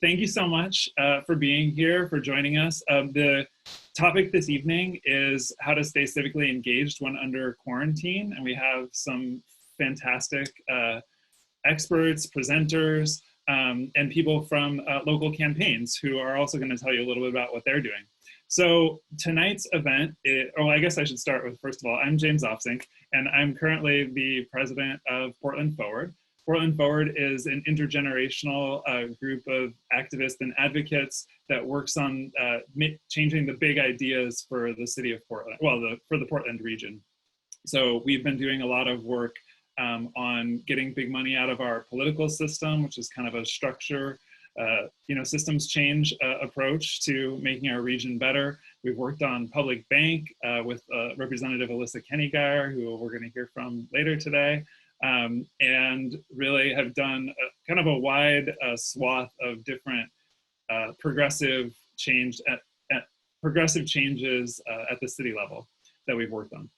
Thank you so much for being here, for joining us. The topic this evening is how to stay civically engaged when under quarantine, and we have some fantastic experts, presenters, and people from local campaigns who are also going to tell you a little bit about what they're doing. So tonight's event, I guess I should start with, first of all, I'm James Opsink, and I'm currently the president of Portland Forward. Portland Forward is an intergenerational group of activists and advocates that works on changing the big ideas for the city of Portland, well, for the Portland region. So we've been doing a lot of work on getting big money out of our political system, which is kind of a structure, systems change approach to making our region better. We've worked on public bank with Representative Alissa Keny-Guyer, who we're going to hear from later today. And really have done kind of a wide swath of different progressive changes at the city level that we've worked on.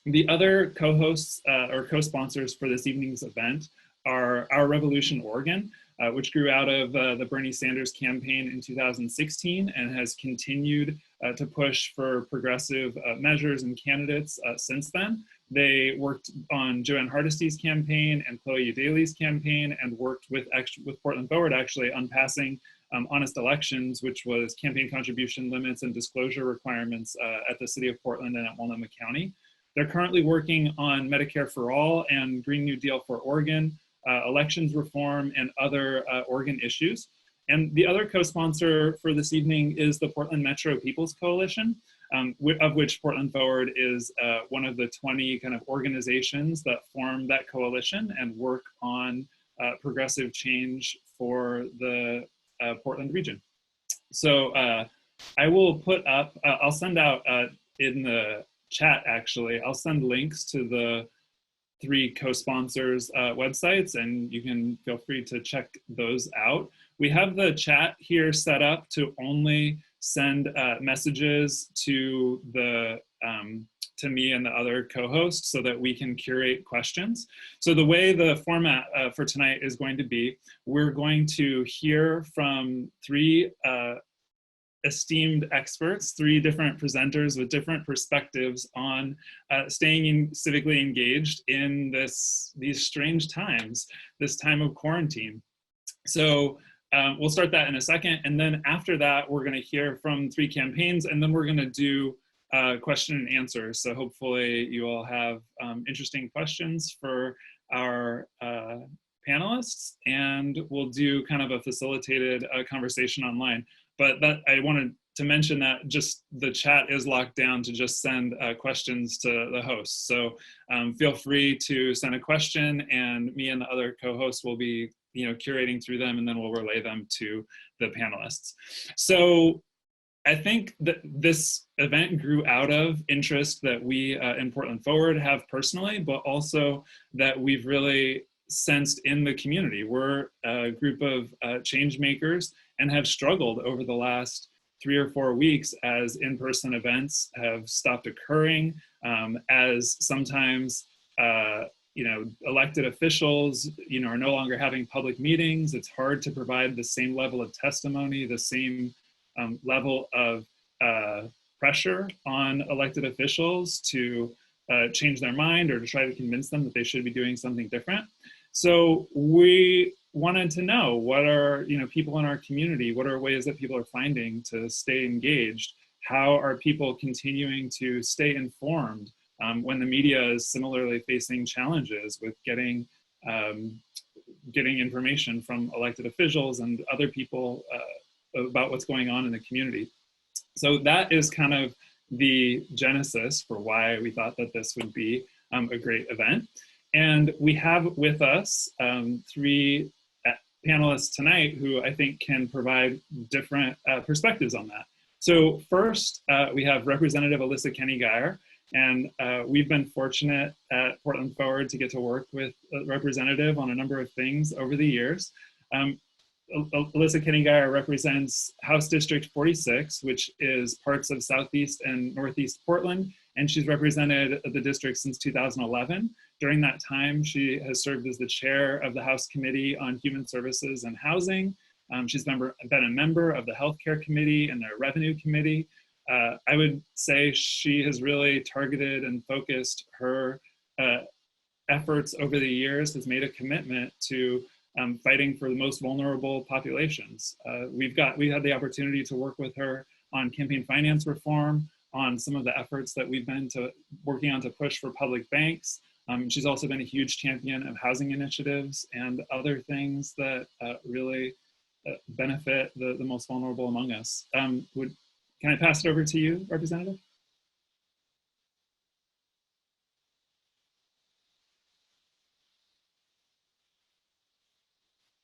The other co-hosts or co-sponsors for this evening's event are Our Revolution Oregon, which grew out of the Bernie Sanders campaign in 2016 and has continued to push for progressive measures and candidates since then. They worked on Jo Ann Hardesty's campaign and Chloe Eudaly's campaign, and worked with Portland Forward actually on passing honest elections, which was campaign contribution limits and disclosure requirements at the city of Portland and at Multnomah County. They're currently working on Medicare for All and Green New Deal for Oregon, elections reform, and other Oregon issues. And the other co-sponsor for this evening is the Portland Metro People's Coalition, of which Portland Forward is one of the 20 kind of organizations that form that coalition and work on progressive change for the Portland region. So I will put up, I'll send out in the chat actually, I'll send links to the 3 co-sponsors websites, and you can feel free to check those out. We have the chat here set up to only send messages to me and the other co-hosts so that we can curate questions. So the way the format for tonight is going to be, we're going to hear from 3 esteemed experts, 3 different presenters with different perspectives on staying civically engaged in these strange times, this time of quarantine. So we'll start that in a second, and then after that, we're going to hear from 3 campaigns, and then we're going to do question and answers. So hopefully you all have interesting questions for our panelists, and we'll do kind of a facilitated conversation online. But I wanted to mention that just the chat is locked down to just send questions to the hosts. So feel free to send a question, and me and the other co-hosts will be curating through them, and then we'll relay them to the panelists. So I think that this event grew out of interest that we in Portland Forward have personally, but also that we've really sensed in the community. We're a group of change makers and have struggled over the last 3 or 4 weeks as in-person events have stopped occurring, as sometimes elected officials, are no longer having public meetings. It's hard to provide the same level of testimony, the same level of pressure on elected officials to change their mind or to try to convince them that they should be doing something different. So we wanted to know, what are people in our community, what are ways that people are finding to stay engaged? How are people continuing to stay informed when the media is similarly facing challenges with getting information from elected officials and other people about what's going on in the community? So that is kind of the genesis for why we thought that this would be a great event. And we have with us 3 panelists tonight who I think can provide different perspectives on that. So first, we have Representative Alissa Keny-Guyer, and we've been fortunate at Portland Forward to get to work with a representative on a number of things over the years. Alissa Keny-Guyer represents House District 46, which is parts of Southeast and Northeast Portland, and she's represented the district since 2011. During that time, she has served as the chair of the House Committee on Human Services and Housing, She's been a member of the Healthcare Committee and the Revenue Committee. I would say she has really targeted and focused her efforts over the years, has made a commitment to fighting for the most vulnerable populations. We had the opportunity to work with her on campaign finance reform, on some of the efforts that we've been working on to push for public banks. She's also been a huge champion of housing initiatives and other things that really benefit the most vulnerable among us. Can I pass it over to you, Representative?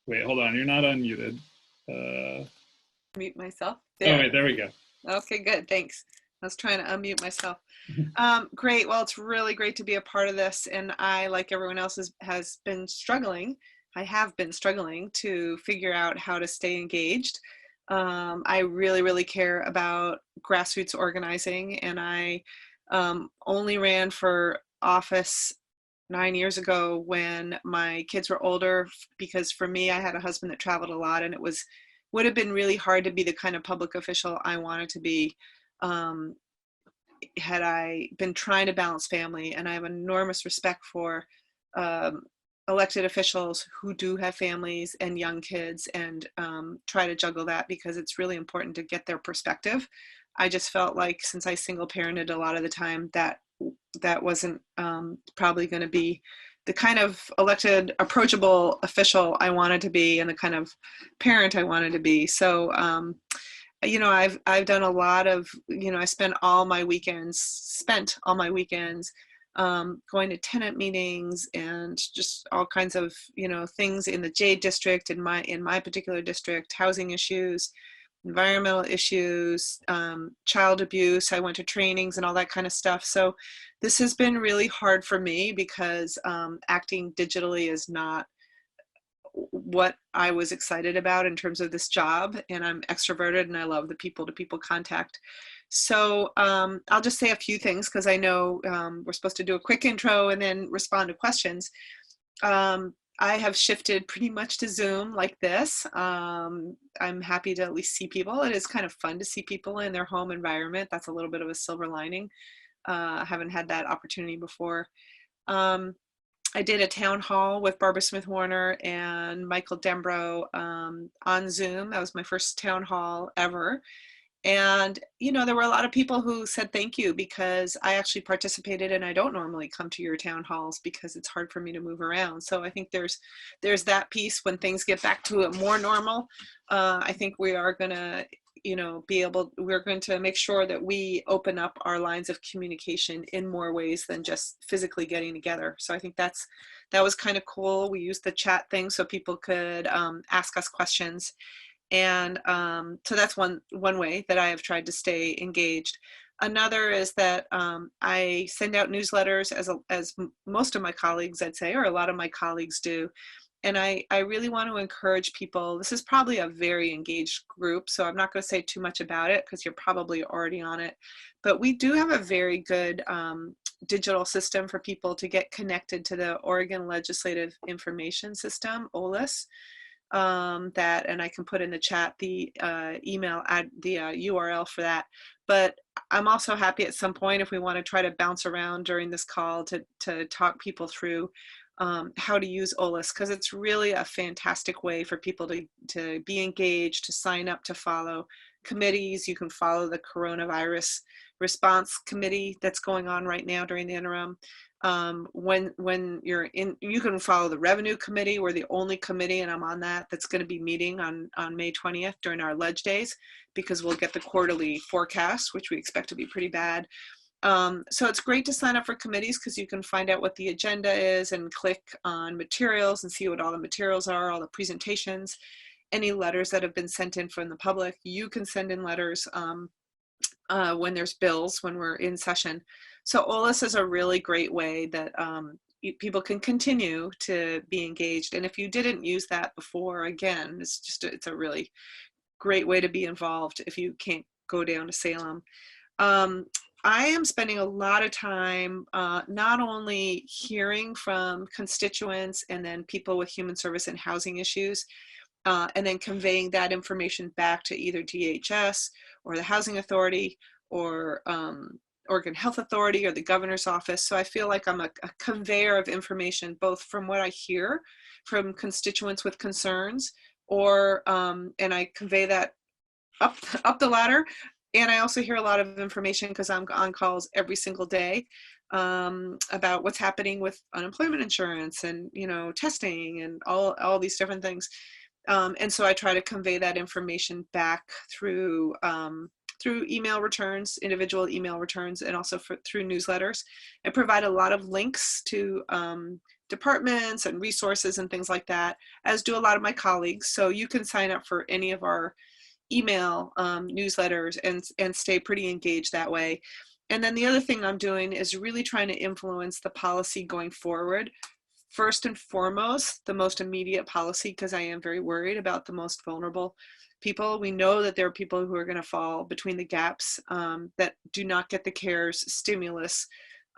Wait, hold on, you're not unmuted. Mute myself. There. Oh, wait, there we go. Okay, good, thanks. I was trying to unmute myself. Great, well, it's really great to be a part of this, and I, like everyone else, has been struggling. I have been struggling to figure out how to stay engaged. I really, really care about grassroots organizing, and I only ran for office 9 years ago when my kids were older, because for me, I had a husband that traveled a lot, and it would have been really hard to be the kind of public official I wanted to be had I been trying to balance family. And I have enormous respect for elected officials who do have families and young kids, and try to juggle that, because it's really important to get their perspective. I just felt like, since I single parented a lot of the time, that wasn't probably going to be the kind of elected, approachable official I wanted to be, and the kind of parent I wanted to be. So, you know, I've done a lot of, you know, I spent all my weekends going to tenant meetings and just all kinds of, you know, things in the J district, in my particular district, housing issues, environmental issues, child abuse. I went to trainings and all that kind of stuff. So this has been really hard for me, because acting digitally is not what I was excited about in terms of this job, and I'm extroverted and I love the people-to-people contact. So I'll just say a few things, because I know we're supposed to do a quick intro and then respond to questions. I have shifted pretty much to Zoom like this. I'm happy to at least see people. It is kind of fun to see people in their home environment. That's a little bit of a silver lining. I haven't had that opportunity before. I did a town hall with Barbara Smith Warner and Michael Dembrow on Zoom. That was my first town hall ever. And, you know, there were a lot of people who said thank you, because I actually participated, and I don't normally come to your town halls because it's hard for me to move around. So I think there's that piece. When things get back to a more normal, I think we are going to, you know, we're going to make sure that we open up our lines of communication in more ways than just physically getting together. So I think that was kind of cool. We used the chat thing so people could ask us questions. And so that's one way that I have tried to stay engaged. Another is that I send out newsletters, as most of my colleagues, I'd say, or a lot of my colleagues do. And I really want to encourage people. This is probably a very engaged group, so I'm not going to say too much about it, because you're probably already on it. But we do have a very good digital system for people to get connected to the Oregon Legislative Information System, OLIS. And I can put in the chat the email, the URL for that. But I'm also happy at some point, if we want to try to bounce around during this call, to talk people through how to use OLIS, because it's really a fantastic way for people to be engaged, to sign up, to follow committees. You can follow the coronavirus response committee that's going on right now during the interim. When you're in, you can follow the revenue committee. We're the only committee, and I'm on that's going to be meeting on May 20th during our ledge days, because we'll get the quarterly forecast, which we expect to be pretty bad. So it's great to sign up for committees, because you can find out what the agenda is and click on materials and see what all the materials are, all the presentations, any letters that have been sent in from the public. You can send in letters when there's bills, when we're in session. So OLIS is a really great way that people can continue to be engaged. And if you didn't use that before, again, it's a really great way to be involved if you can't go down to Salem. I am spending a lot of time not only hearing from constituents and then people with human service and housing issues, and then conveying that information back to either DHS or the Housing Authority or Oregon Health Authority or the governor's office. So I feel like I'm a conveyor of information, both from what I hear from constituents with concerns, or and I convey that up the ladder. And I also hear a lot of information because I'm on calls every single day about what's happening with unemployment insurance and, you know, testing and all these different things. And so I try to convey that information back through through email returns, individual email returns, and also through newsletters. I provide a lot of links to departments and resources and things like that, as do a lot of my colleagues. So you can sign up for any of our email newsletters and stay pretty engaged that way. And then the other thing I'm doing is really trying to influence the policy going forward. First and foremost, the most immediate policy, because I am very worried about the most vulnerable people. We know that there are people who are going to fall between the gaps that do not get the CARES stimulus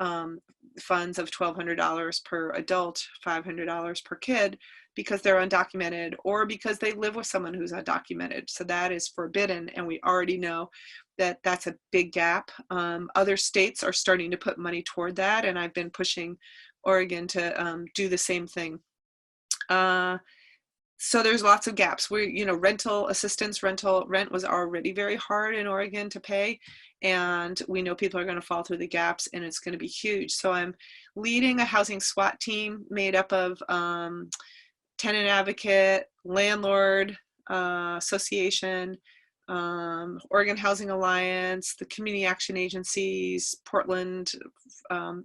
funds of $1,200 per adult, $500 per kid, because they're undocumented or because they live with someone who's undocumented. So that is forbidden, and we already know that that's a big gap. Other states are starting to put money toward that, and I've been pushing Oregon to do the same thing. So there's lots of gaps. You know, rental assistance, rent was already very hard in Oregon to pay, and we know people are going to fall through the gaps, and it's going to be huge. So I'm leading a housing SWAT team made up of tenant advocate, landlord association, Oregon Housing Alliance, the Community Action Agencies, Portland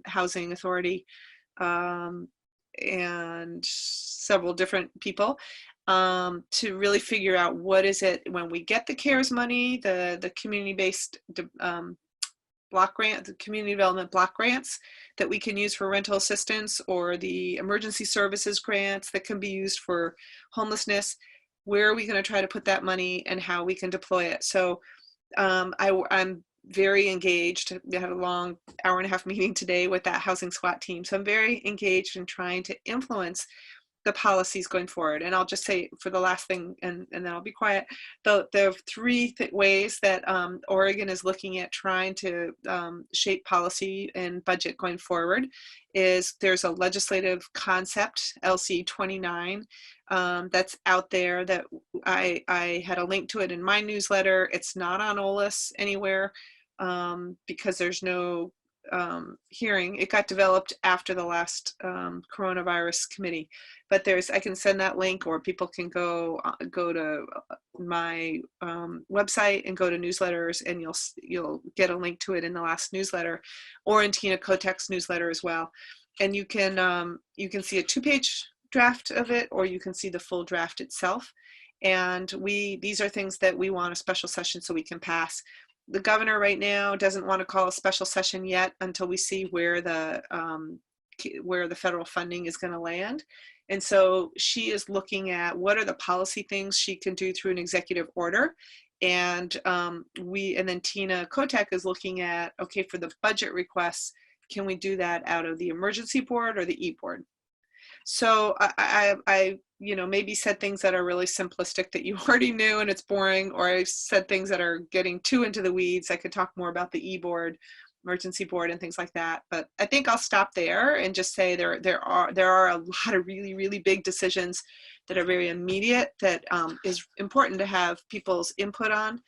Housing Authority, and several different people to really figure out what is it when we get the CARES money, the community-based block grant, the community development block grants that we can use for rental assistance, or the emergency services grants that can be used for homelessness. Where are we going to try to put that money and how we can deploy it? So I'm very engaged. We had a long hour-and-a-half meeting today with that housing SWAT team. So I'm very engaged in trying to influence the policies going forward. And I'll just say for the last thing, and then I'll be quiet, the three ways that Oregon is looking at trying to shape policy and budget going forward is there's a legislative concept, LC 29, that's out there that I had a link to it in my newsletter. It's not on OLS anywhere because there's no hearing. It got developed after the last coronavirus committee, but I can send that link, or people can go to my website and go to newsletters, and you'll get a link to it in the last newsletter, or in Tina Kotek's newsletter as well. And you can see a 2-page draft of it, or you can see the full draft itself. And these are things that we want a special session so we can pass. The governor right now doesn't want to call a special session yet until we see where the federal funding is going to land. And so she is looking at what are the policy things she can do through an executive order. And then Tina Kotek is looking at, okay, for the budget requests, can we do that out of the emergency board or the e-board? So I maybe said things that are really simplistic that you already knew and it's boring, or I said things that are getting too into the weeds. I could talk more about the e-board, emergency board, and things like that. But I think I'll stop there and just say there are a lot of really, really big decisions that are very immediate that is important to have people's input on.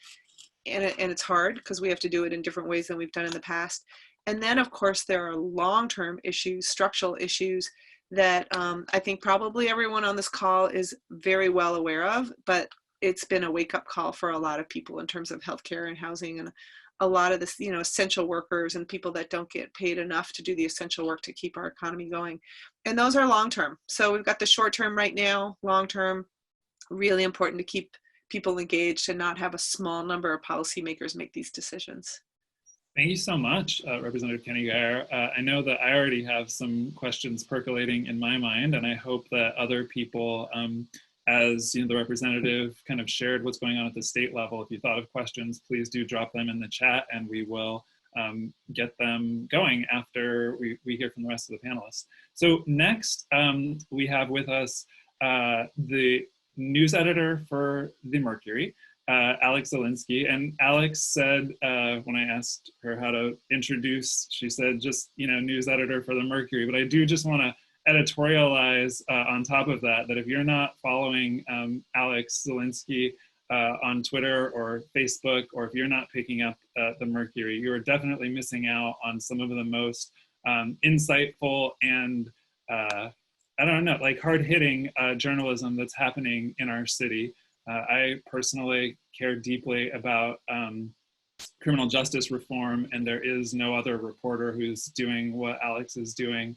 And it's hard because we have to do it in different ways than we've done in the past. And then, of course, there are long-term issues, structural issues that I think probably everyone on this call is very well aware of, but it's been a wake-up call for a lot of people in terms of healthcare and housing, and a lot of this, essential workers and people that don't get paid enough to do the essential work to keep our economy going. And those are long-term. So we've got the short-term right now, long-term, really important to keep people engaged and not have a small number of policymakers make these decisions. Thank you so much, Representative Keny-Guyer. I know that I already have some questions percolating in my mind, and I hope that other people, as the representative kind of shared what's going on at the state level, if you thought of questions, please do drop them in the chat, and we will get them going after we hear from the rest of the panelists. So next, we have with us the news editor for the Mercury, Alex Zielinski. And Alex said, when I asked her how to introduce, she said, just, news editor for the Mercury. But I do just want to editorialize on top of that, that if you're not following Alex Zielinski on Twitter or Facebook, or if you're not picking up the Mercury, you're definitely missing out on some of the most insightful and I don't know, like hard-hitting journalism that's happening in our city. I personally care deeply about criminal justice reform, and there is no other reporter who's doing what Alex is doing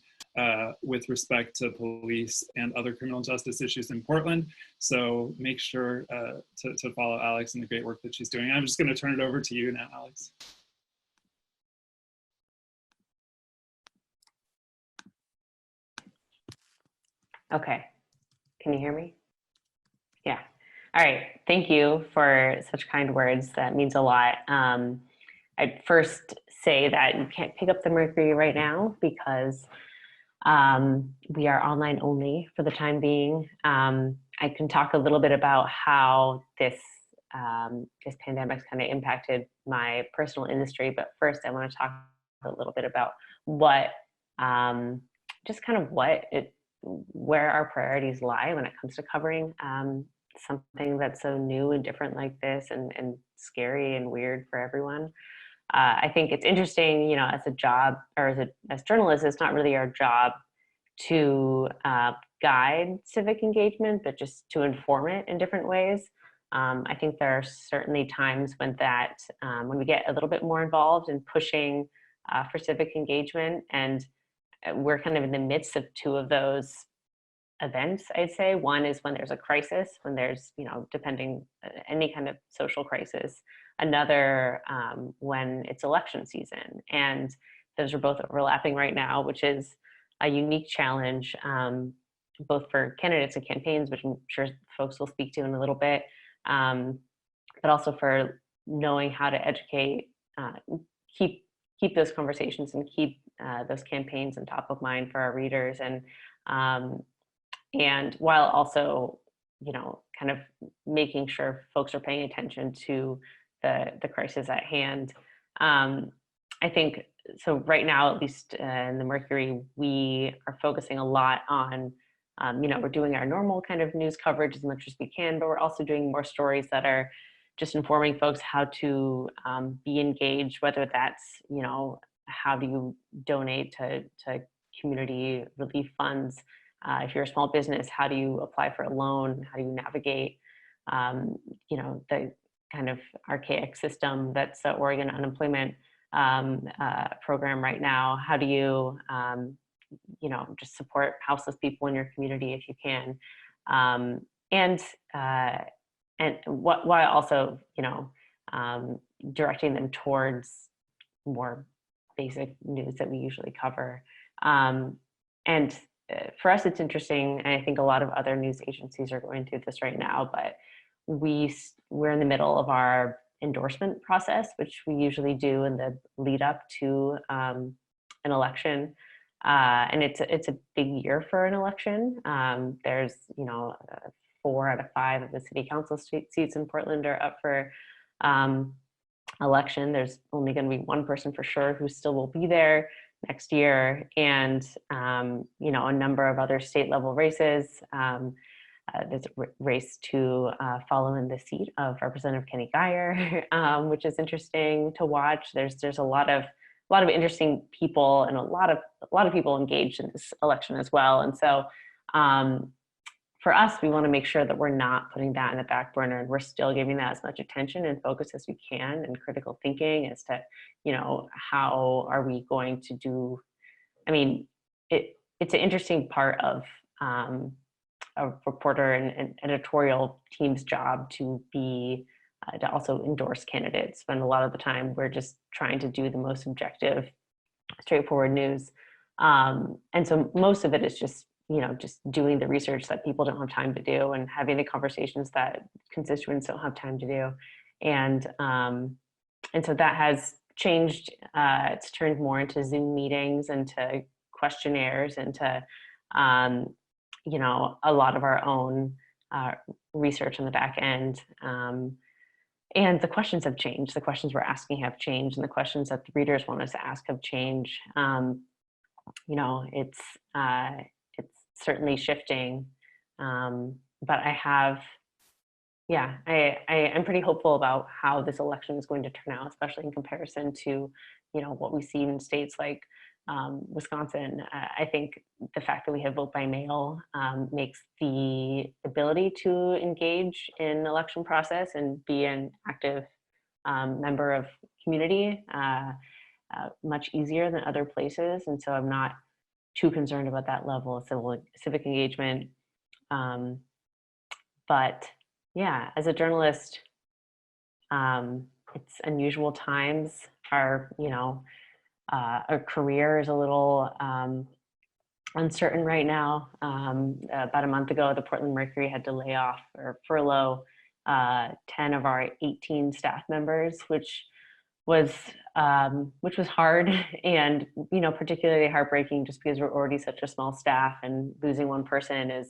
with respect to police and other criminal justice issues in Portland. So make sure to follow Alex and the great work that she's doing. I'm just going to turn it over to you now, Alex. Okay, can you hear me? Yeah. All right, thank you for such kind words. That means a lot. I'd first say that you can't pick up the Mercury right now because we are online only for the time being. I can talk a little bit about how this pandemic's kind of impacted my personal industry, but first I want to talk a little bit about where our priorities lie when it comes to covering something that's so new and different like this, and scary and weird for everyone. I think it's interesting, as a job, or as journalists, it's not really our job to guide civic engagement, but just to inform it in different ways. I think there are certainly times when we get a little bit more involved in pushing for civic engagement, and we're kind of in the midst of two of those events, I'd say. One is when there's a crisis, when there's, depending, any kind of social crisis. Another, when it's election season. And those are both overlapping right now, which is a unique challenge, both for candidates and campaigns, which I'm sure folks will speak to in a little bit, but also for knowing how to educate, keep those conversations and keep those campaigns on top of mind for our readers, and while also, kind of making sure folks are paying attention to the crisis at hand. I think, so right now, at least in the Mercury, we are focusing a lot on, we're doing our normal kind of news coverage as much as we can, but we're also doing more stories that are just informing folks how to be engaged, whether that's, how do you donate to community relief funds? If you're a small business, how do you apply for a loan? How do you navigate, the kind of archaic system that's the Oregon unemployment program right now? How do you, just support houseless people in your community if you can? And while also, directing them towards more basic news that we usually cover. And for us, it's interesting, and I think a lot of other news agencies are going through this right now, but we're in the middle of our endorsement process, which we usually do in the lead up to an election. And it's a big year for an election. There's, 4 out of 5 of the city council seats in Portland are up for election. There's only going to be one person for sure who still will be there next year, and a number of other state level races. There's a race to follow in the seat of Representative Keny-Guyer, which is interesting to watch. There's a lot of interesting people, and a lot of people engaged in this election as well. And so for us, we want to make sure that we're not putting that in the back burner, and we're still giving that as much attention and focus as we can, and critical thinking as to, how are we going to do. I mean, it's an interesting part of a reporter and editorial team's job to be to also endorse candidates, when a lot of the time we're just trying to do the most objective, straightforward news. And so most of it is just doing the research that people don't have time to do, and having the conversations that constituents don't have time to do. And so that has changed. It's turned more into Zoom meetings and to questionnaires and to, a lot of our own research on the back end. And the questions have changed. The questions we're asking have changed, and the questions that the readers want us to ask have changed. You know, it's certainly shifting, but I'm pretty hopeful about how this election is going to turn out, especially in comparison to, you know, what we see in states like Wisconsin. I think the fact that we have vote by mail makes the ability to engage in election process and be an active member of community much easier than other places. And so I'm not too concerned about that level of civic engagement. But yeah, as a journalist, it's unusual times. Our career is a little uncertain right now. About a month ago, the Portland Mercury had to lay off or furlough 10 of our 18 staff members, which was hard and, you know, particularly heartbreaking just because we're already such a small staff, and losing one person is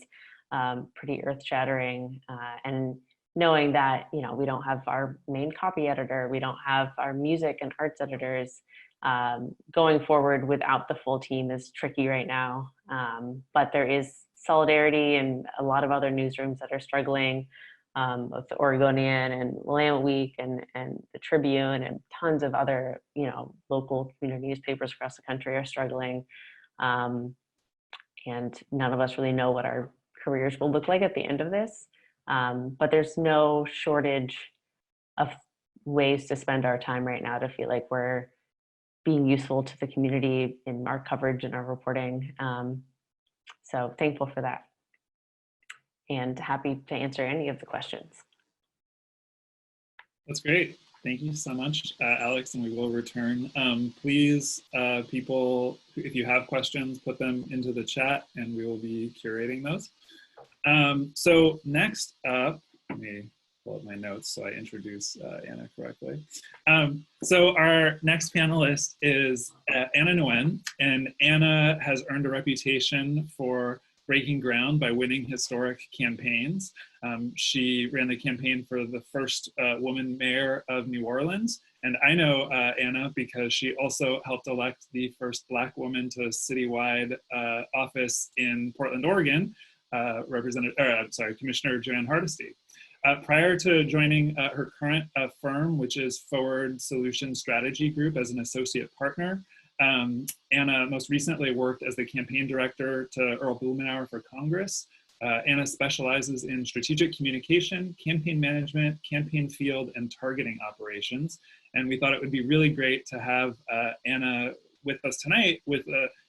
pretty earth-shattering. And knowing that, you know, we don't have our main copy editor, we don't have our music and arts editors, going forward without the full team is tricky right now. But there is solidarity and a lot of other newsrooms that are struggling, with the Oregonian and Willamette Week and the Tribune, and tons of other, you know, local community newspapers across the country are struggling. And none of us really know what our careers will look like at the end of this. But there's no shortage of ways to spend our time right now to feel like we're being useful to the community in our coverage and our reporting. So thankful for that, and happy to answer any of the questions. That's great. Thank you so much, Alex, and we will return. Please, people, if you have questions, put them into the chat and we will be curating those. So next up, let me pull up my notes so I introduce Anna correctly. So our next panelist is Anna Nguyen, and Anna has earned a reputation for breaking ground by winning historic campaigns. She ran the campaign for the first woman mayor of New Orleans. And I know Anna because she also helped elect the first Black woman to a citywide office in Portland, Oregon, Commissioner Jo Ann Hardesty. Prior to joining her current firm, which is Forward Solution Strategy Group, as an associate partner, Anna most recently worked as the campaign director to Earl Blumenauer for Congress. Anna specializes in strategic communication, campaign management, campaign field, and targeting operations. And we thought it would be really great to have Anna with us tonight with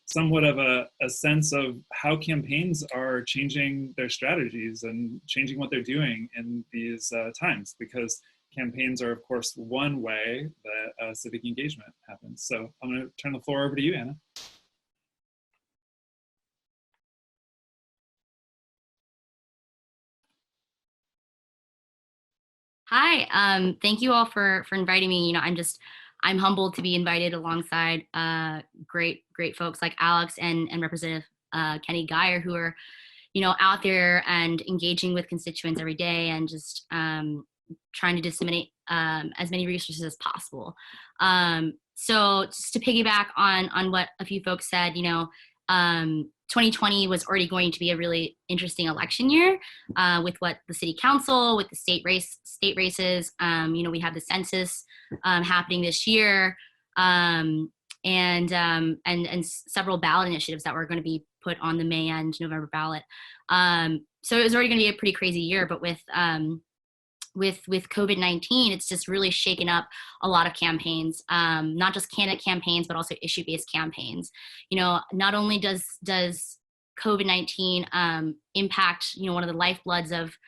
somewhat of a sense of how campaigns are changing their strategies and changing what they're doing in these times, because campaigns are, of course, one way that civic engagement happens. So I'm going to turn the floor over to you, Anna. Hi, thank you all for inviting me. You know, I'm humbled to be invited alongside great folks like Alex and Representative Keny-Guyer, who are, you know, out there and engaging with constituents every day and just trying to disseminate as many resources as possible. So just to piggyback on what a few folks said, you know, 2020 was already going to be a really interesting election year with what the city council, with the state races. You know, we have the census happening this year, and several ballot initiatives that were going to be put on the May and November ballot. So it was already going to be a pretty crazy year, but with COVID-19, it's just really shaken up a lot of campaigns, not just candidate campaigns, but also issue-based campaigns. You know, not only does COVID-19 impact, you know, one of the lifebloods of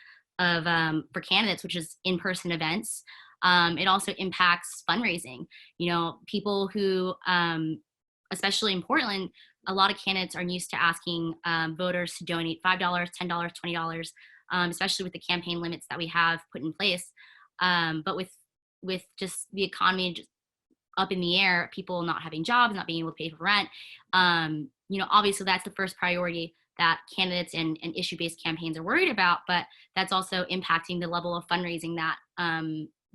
for candidates, which is in-person events, it also impacts fundraising. You know, people who, especially in Portland, a lot of candidates are used to asking voters to donate $5, $10, $20, especially with the campaign limits that we have put in place. But with just the economy just up in the air, people not having jobs, not being able to pay for rent, you know, obviously that's the first priority that candidates and issue-based campaigns are worried about, but that's also impacting the level of fundraising that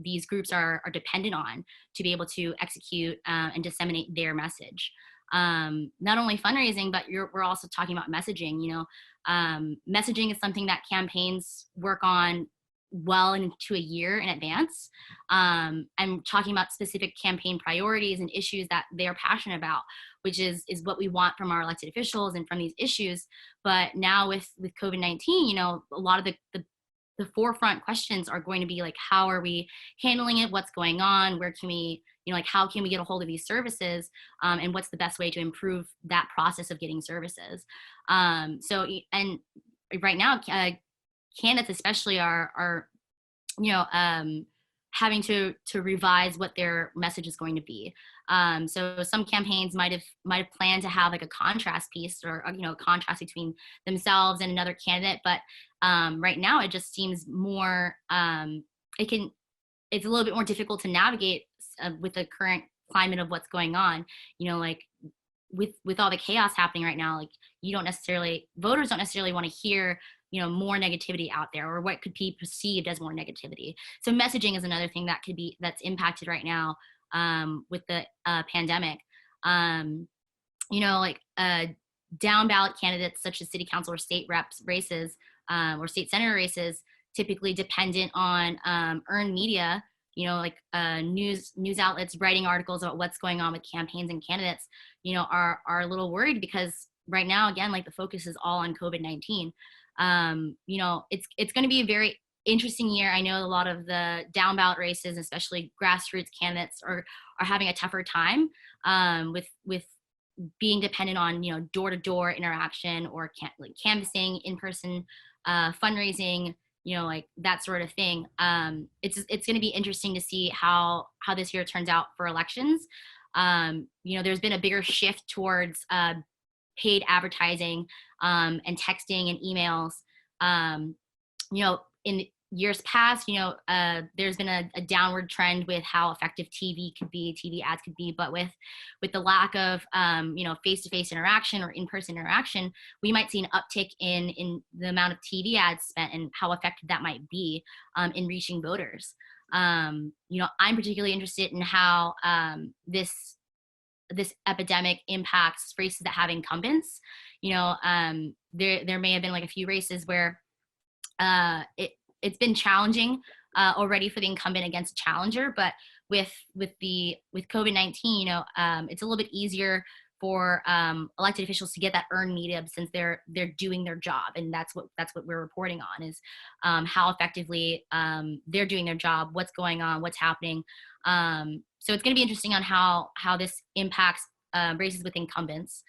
these groups are dependent on to be able to execute and disseminate their message. Not only fundraising, but we're also talking about messaging. Messaging is something that campaigns work on well into a year in advance. I'm talking about specific campaign priorities and issues that they are passionate about, which is what we want from our elected officials and from these issues. But now with COVID-19, a lot of the forefront questions are going to be like, how are we handling it? What's going on? Where can we, how can we get a hold of these services? And what's the best way to improve that process of getting services? And right now, candidates especially are having to revise what their message is going to be. So some campaigns might have planned to have like a contrast piece or a contrast between themselves and another candidate, but right now it just seems more it's a little bit more difficult to navigate with the current climate of what's going on. Like with all the chaos happening right now, like voters don't necessarily want to hear more negativity out there, or what could be perceived as more negativity. So messaging is another thing that's impacted right now with the pandemic. Down ballot candidates such as city council or state reps races or state senator races, typically dependent on earned media, news outlets writing articles about what's going on with campaigns and candidates, are a little worried because right now, again, like the focus is all on COVID-19. It's going to be a very interesting year. I know a lot of the down ballot races, especially grassroots candidates, are having a tougher time with being dependent on door-to-door interaction or canvassing, in-person fundraising, like that sort of thing. It's going to be interesting to see how this year turns out for elections. There's been a bigger shift towards paid advertising and texting and emails. In years past, there's been a downward trend with how effective TV ads could be, but with the lack of face-to-face interaction or in-person interaction, we might see an uptick in the amount of TV ads spent and how effective that might be in reaching voters. I'm particularly interested in how this epidemic impacts races that have incumbents. There may have been like a few races where it's been challenging already for the incumbent against a challenger, but with COVID-19, it's a little bit easier for elected officials to get that earned media since they're doing their job, and that's what we're reporting on is how effectively they're doing their job, what's going on, what's happening. So it's going to be interesting on how this impacts races with incumbents.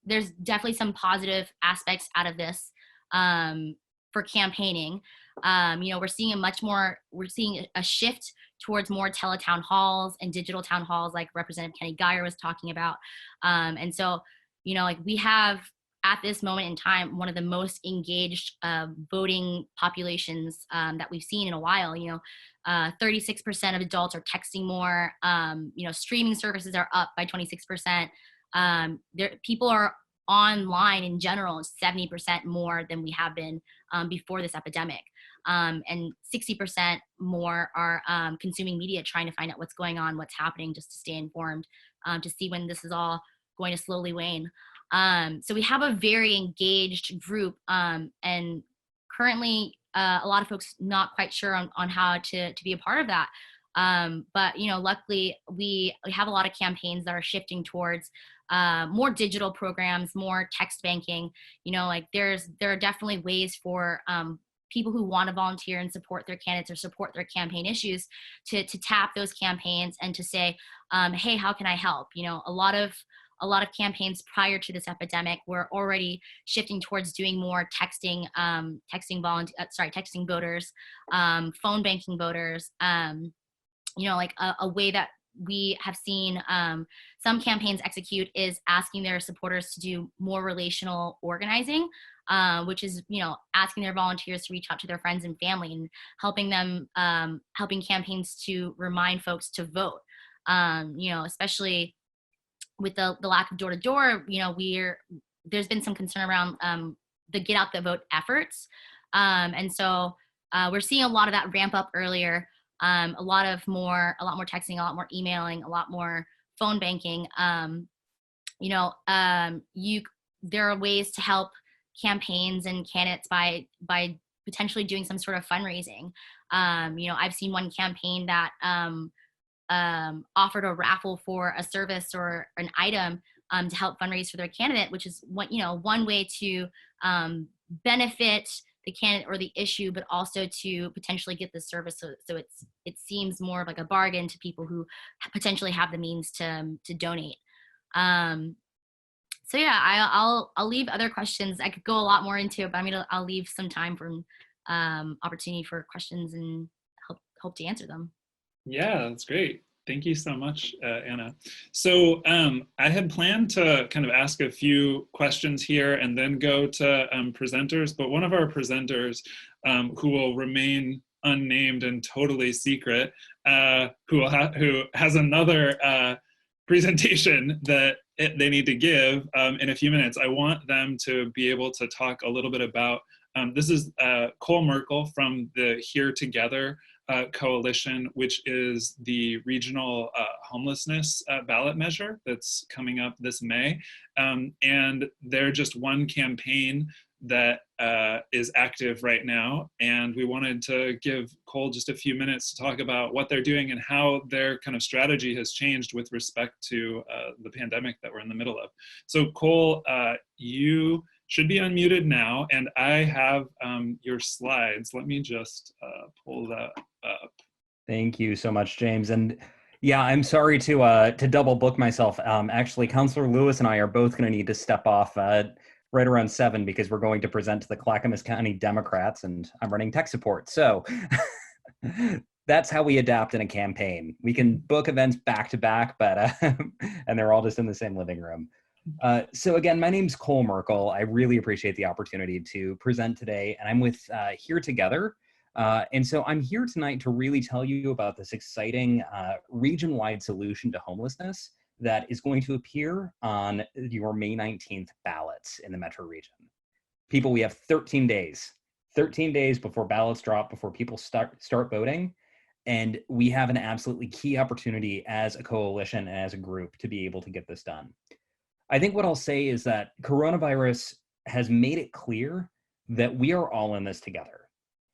There's definitely some positive aspects out of this for campaigning. We're seeing a shift towards more teletown halls and digital town halls, like Representative Keny-Guyer was talking about. And so, we have at this moment in time one of the most engaged voting populations that we've seen in a while. 36% of adults are texting more. Streaming services are up by 26%. People are online in general 70% more than we have been before this epidemic. And 60% more are consuming media, trying to find out what's going on, what's happening, just to stay informed, to see when this is all going to slowly wane. So we have a very engaged group, and currently a lot of folks not quite sure on how to be a part of that. But luckily we have a lot of campaigns that are shifting towards more digital programs, more text banking. There are definitely ways for people who want to volunteer and support their candidates or support their campaign issues to tap those campaigns and to say, hey, how can I help? A lot of campaigns prior to this epidemic were already shifting towards doing more texting voters, phone banking voters. A way that we have seen some campaigns execute is asking their supporters to do more relational organizing, which is, asking their volunteers to reach out to their friends and family and helping campaigns to remind folks to vote, especially with the lack of door-to-door, there's been some concern around the get out the vote efforts. And so we're seeing a lot of that ramp up earlier. A lot more texting, a lot more emailing, a lot more phone banking. There are ways to help campaigns and candidates by potentially doing some sort of fundraising. I've seen one campaign that offered a raffle for a service or an item to help fundraise for their candidate, which is one way to benefit the candidate or the issue, but also to potentially get the service. So it seems more of like a bargain to people who potentially have the means to donate. So yeah, I'll leave other questions. I could go a lot more into it, but I'll leave some time for opportunity for questions and hope to answer them. Yeah, that's great. Thank you so much, Anna. So I had planned to kind of ask a few questions here and then go to presenters, but one of our presenters who will remain unnamed and totally secret, who has another presentation that they need to give in a few minutes. I want them to be able to talk a little bit about, this is Cole Merkel from the Here Together coalition, which is the regional homelessness ballot measure that's coming up this May. And they're just one campaign that is active right now. And we wanted to give Cole just a few minutes to talk about what they're doing and how their kind of strategy has changed with respect to the pandemic that we're in the middle of. So Cole, you should be unmuted now, and I have your slides. Let me just pull that up. Thank you so much, James. And yeah, I'm sorry to double book myself. Actually, Councillor Lewis and I are both going to need to step off right around 7 because we're going to present to the Clackamas County Democrats, and I'm running tech support. So that's how we adapt in a campaign. We can book events back to back, but and they're all just in the same living room. So again, my name's Cole Merkel. I really appreciate the opportunity to present today, and I'm with Here Together. And so I'm here tonight to really tell you about this exciting region-wide solution to homelessness that is going to appear on your May 19th ballots in the metro region. People, we have 13 days before ballots drop, before people start voting. And we have an absolutely key opportunity as a coalition and as a group to be able to get this done. I think what I'll say is that coronavirus has made it clear that we are all in this together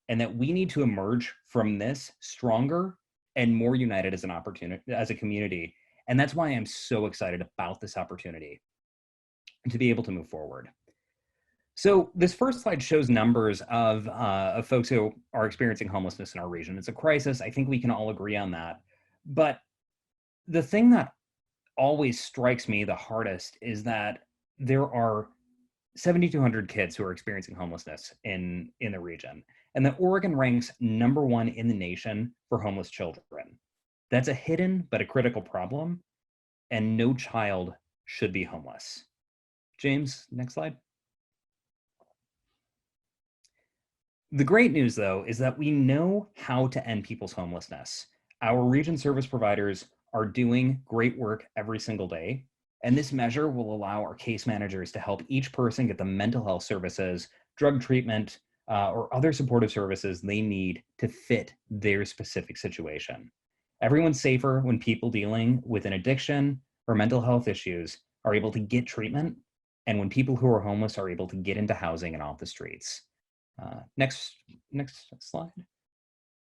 and that we need to emerge from this stronger and more united as a community. And that's why I'm so excited about this opportunity to be able to move forward. So this first slide shows numbers of folks who are experiencing homelessness in our region. It's a crisis. I think we can all agree on that. But the thing that always strikes me the hardest is that there are 7,200 kids who are experiencing homelessness in the region, and that Oregon ranks #1 in the nation for homeless children. That's a hidden but a critical problem, and no child should be homeless. James, next slide. The great news, though, is that we know how to end people's homelessness. Our region service providers are doing great work every single day, and this measure will allow our case managers to help each person get the mental health services, drug treatment, or other supportive services they need to fit their specific situation. Everyone's safer when people dealing with an addiction or mental health issues are able to get treatment, and when people who are homeless are able to get into housing and off the streets. Next slide.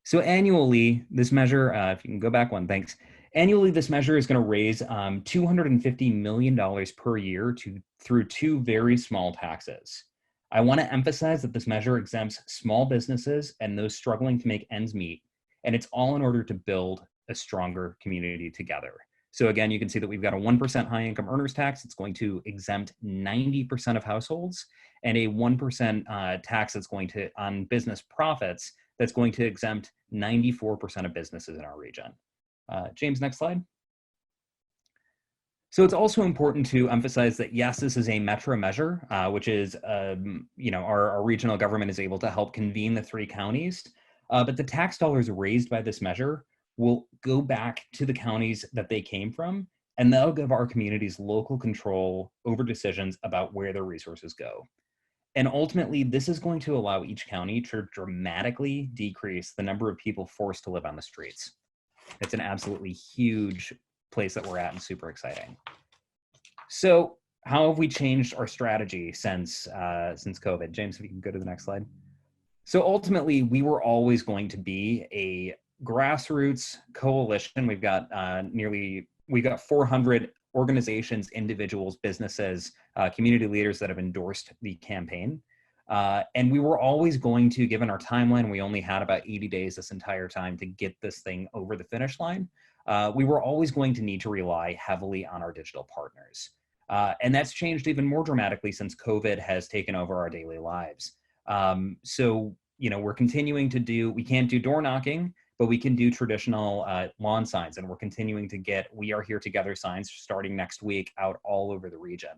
So annually, this measure, if you can go back one, thanks. Annually, this measure is going to raise $250 million per year through 2 very small taxes. I want to emphasize that this measure exempts small businesses and those struggling to make ends meet, and it's all in order to build a stronger community together. So again, you can see that we've got a 1% high income earners tax. It's going to exempt 90% of households, and a 1% tax that's going to, on business profits, that's going to exempt 94% of businesses in our region. James, next slide. So it's also important to emphasize that, yes, this is a metro measure, which is, our regional government is able to help convene the 3 counties, but the tax dollars raised by this measure will go back to the counties that they came from and that'll give our communities local control over decisions about where their resources go. And ultimately, this is going to allow each county to dramatically decrease the number of people forced to live on the streets. It's an absolutely huge place that we're at and super exciting. So how have we changed our strategy since COVID? James, if you can go to the next slide. So ultimately, we were always going to be a grassroots coalition. We've got 400 organizations, individuals, businesses, community leaders that have endorsed the campaign. And we were always going to, given our timeline, we only had about 80 days this entire time to get this thing over the finish line. We were always going to need to rely heavily on our digital partners. And that's changed even more dramatically since COVID has taken over our daily lives. So, we're continuing to we can't do door knocking, but we can do traditional lawn signs, and we're continuing to get "We Are Here Together" signs starting next week out all over the region.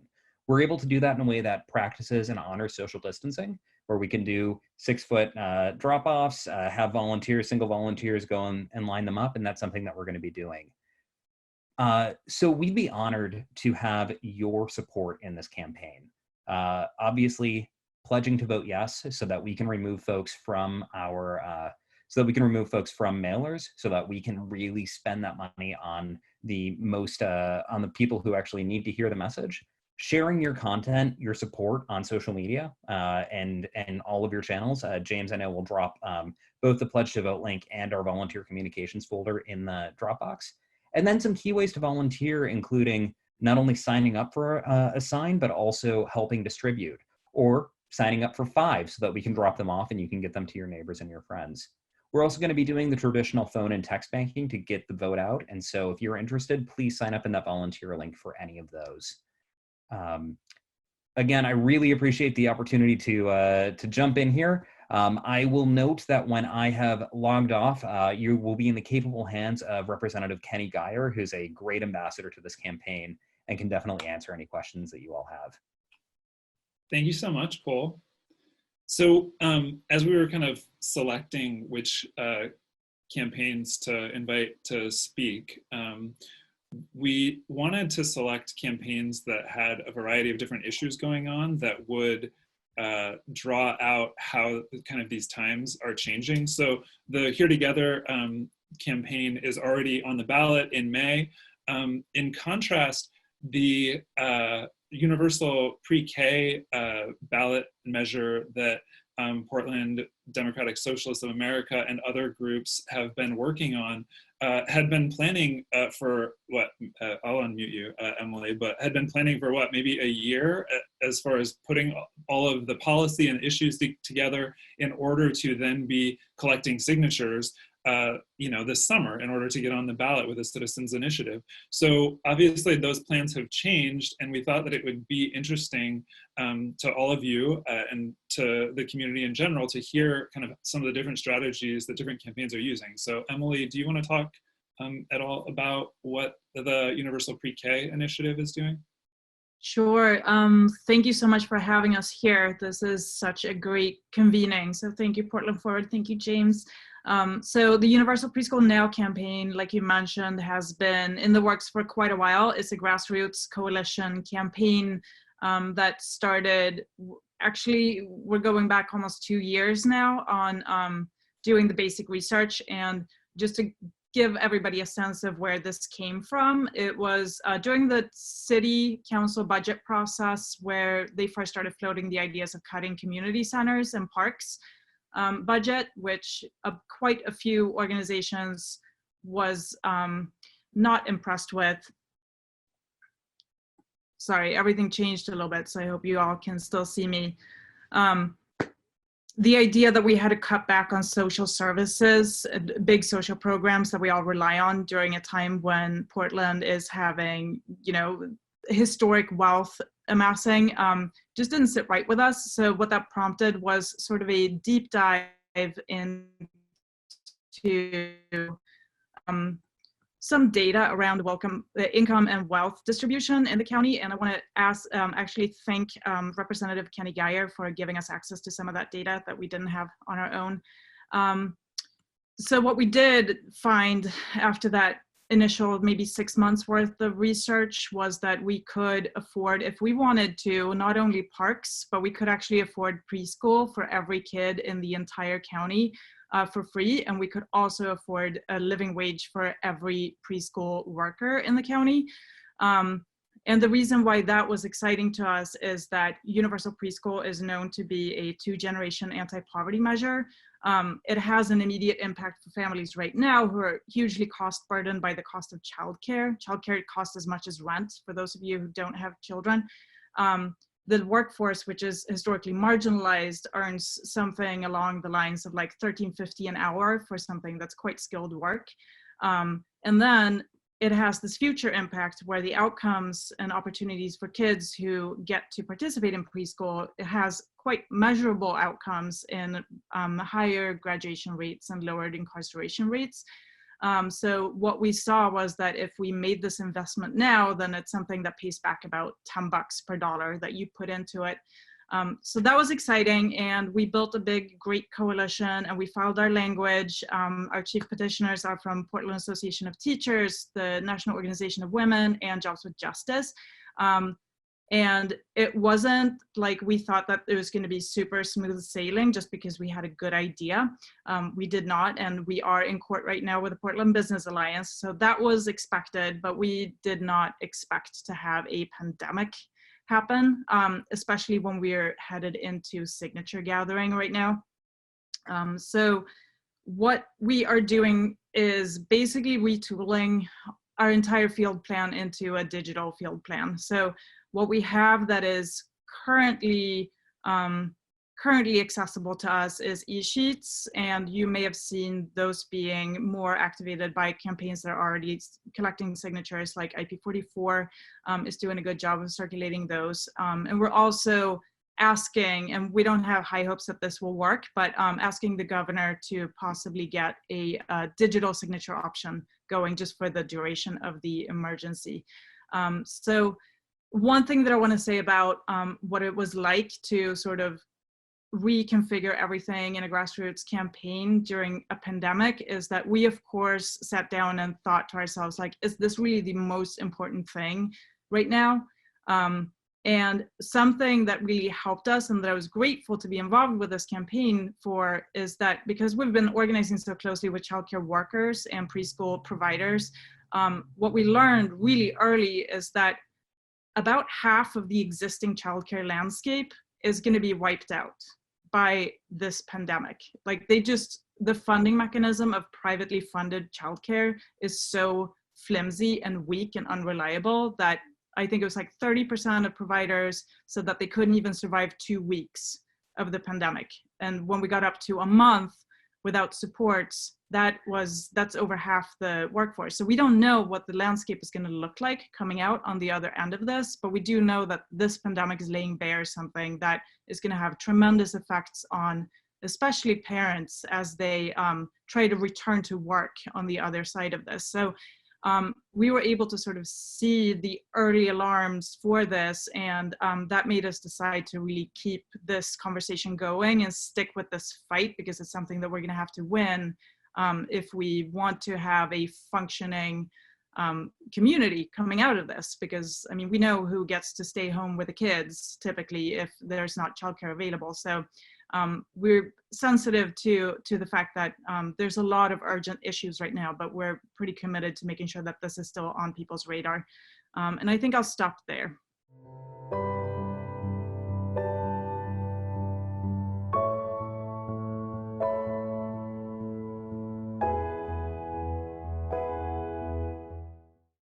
We're able to do that in a way that practices and honors social distancing, where we can do 6-foot drop-offs, have single volunteers go and line them up, and that's something that we're going to be doing. So we'd be honored to have your support in this campaign. Obviously, pledging to vote yes, so that we can remove folks from mailers, so that we can really spend that money on the people who actually need to hear the message. Sharing your content, your support on social media, and all of your channels. James, I know, will drop both the Pledge to Vote link and our volunteer communications folder in the Dropbox. And then some key ways to volunteer, including not only signing up for a sign, but also helping distribute, or signing up for 5 so that we can drop them off and you can get them to your neighbors and your friends. We're also going to be doing the traditional phone and text banking to get the vote out. And so if you're interested, please sign up in that volunteer link for any of those. Again, I really appreciate the opportunity to jump in here. I will note that when I have logged off, you will be in the capable hands of Representative Keny-Guyer, who's a great ambassador to this campaign and can definitely answer any questions that you all have. Thank you so much, Paul. So as we were kind of selecting which campaigns to invite to speak, we wanted to select campaigns that had a variety of different issues going on that would draw out how kind of these times are changing. So the Here Together campaign is already on the ballot in May. In contrast, the universal pre-K ballot measure that Portland Democratic Socialists of America and other groups have been working on had been planning for I'll unmute you, Emily, but had been planning for maybe a year as far as putting all of the policy and issues together in order to then be collecting signatures this summer in order to get on the ballot with a citizens initiative. So obviously those plans have changed, and we thought that it would be interesting to all of you and to the community in general to hear kind of some of the different strategies that different campaigns are using. So Emily, do you want to talk at all about what the Universal Pre-K initiative is doing? Sure. Thank you so much for having us here. This is such a great convening. So thank you, Portland Forward. Thank you, James. So the Universal Preschool Now campaign, like you mentioned, has been in the works for quite a while. It's a grassroots coalition campaign that started, actually, we're going back almost 2 years now on doing the basic research. And just to give everybody a sense of where this came from, it was during the city council budget process where they first started floating the ideas of cutting community centers and parks budget, which quite a few organizations was not impressed with. Sorry, everything changed a little bit, so I hope you all can still see me. The idea that we had to cut back on social services, big social programs that we all rely on during a time when Portland is having, historic wealth amassing, just didn't sit right with us. So what that prompted was sort of a deep dive into some data around the income and wealth distribution in the county. And I want to thank Representative Keny-Guyer for giving us access to some of that data that we didn't have on our own. So what we did find after that initial maybe 6 months worth of research was that we could afford, if we wanted to, not only parks, but we could actually afford preschool for every kid in the entire county for free. And we could also afford a living wage for every preschool worker in the county. And the reason why that was exciting to us is that universal preschool is known to be a 2-generation anti-poverty measure. It has an immediate impact for families right now who are hugely cost burdened by the cost of childcare. Childcare costs as much as rent for those of you who don't have children. The workforce, which is historically marginalized, earns something along the lines of like $13.50 an hour for something that's quite skilled work. And then it has this future impact where the outcomes and opportunities for kids who get to participate in preschool, it has quite measurable outcomes in higher graduation rates and lowered incarceration rates. So what we saw was that if we made this investment now, then it's something that pays back about $10 per dollar that you put into it. So that was exciting, and we built a big, great coalition, and we filed our language. Our chief petitioners are from Portland Association of Teachers, the National Organization of Women, and Jobs with Justice. And it wasn't like we thought that it was going to be super smooth sailing just because we had a good idea. We did not, and we are in court right now with the Portland Business Alliance. So that was expected, but we did not expect to have a pandemic happen, especially when we're headed into signature gathering right now. So what we are doing is basically retooling our entire field plan into a digital field plan. So what we have that is currently accessible to us is e-sheets, and you may have seen those being more activated by campaigns that are already collecting signatures, like IP44 is doing a good job of circulating those. And we're also asking, and we don't have high hopes that this will work, but asking the governor to possibly get a digital signature option going just for the duration of the emergency. So one thing that I want to say about what it was like to sort of reconfigure everything in a grassroots campaign during a pandemic is that we, of course, sat down and thought to ourselves, like, is this really the most important thing right now? And something that really helped us and that I was grateful to be involved with this campaign for is that because we've been organizing so closely with childcare workers and preschool providers, what we learned really early is that about half of the existing childcare landscape is going to be wiped out by this pandemic. Like the funding mechanism of privately funded childcare is so flimsy and weak and unreliable that I think it was like 30% of providers said that they couldn't even survive 2 weeks of the pandemic. And when we got up to a month without supports, that's over half the workforce. So we don't know what the landscape is going to look like coming out on the other end of this, but we do know that this pandemic is laying bare something that is going to have tremendous effects on especially parents as they try to return to work on the other side of this. So we were able to sort of see the early alarms for this, and that made us decide to really keep this conversation going and stick with this fight, because it's something that we're going to have to win if we want to have a functioning community coming out of this. Because I mean, we know who gets to stay home with the kids typically if there's not childcare available. So we're sensitive to the fact that there's a lot of urgent issues right now, but we're pretty committed to making sure that this is still on people's radar. And I think I'll stop there.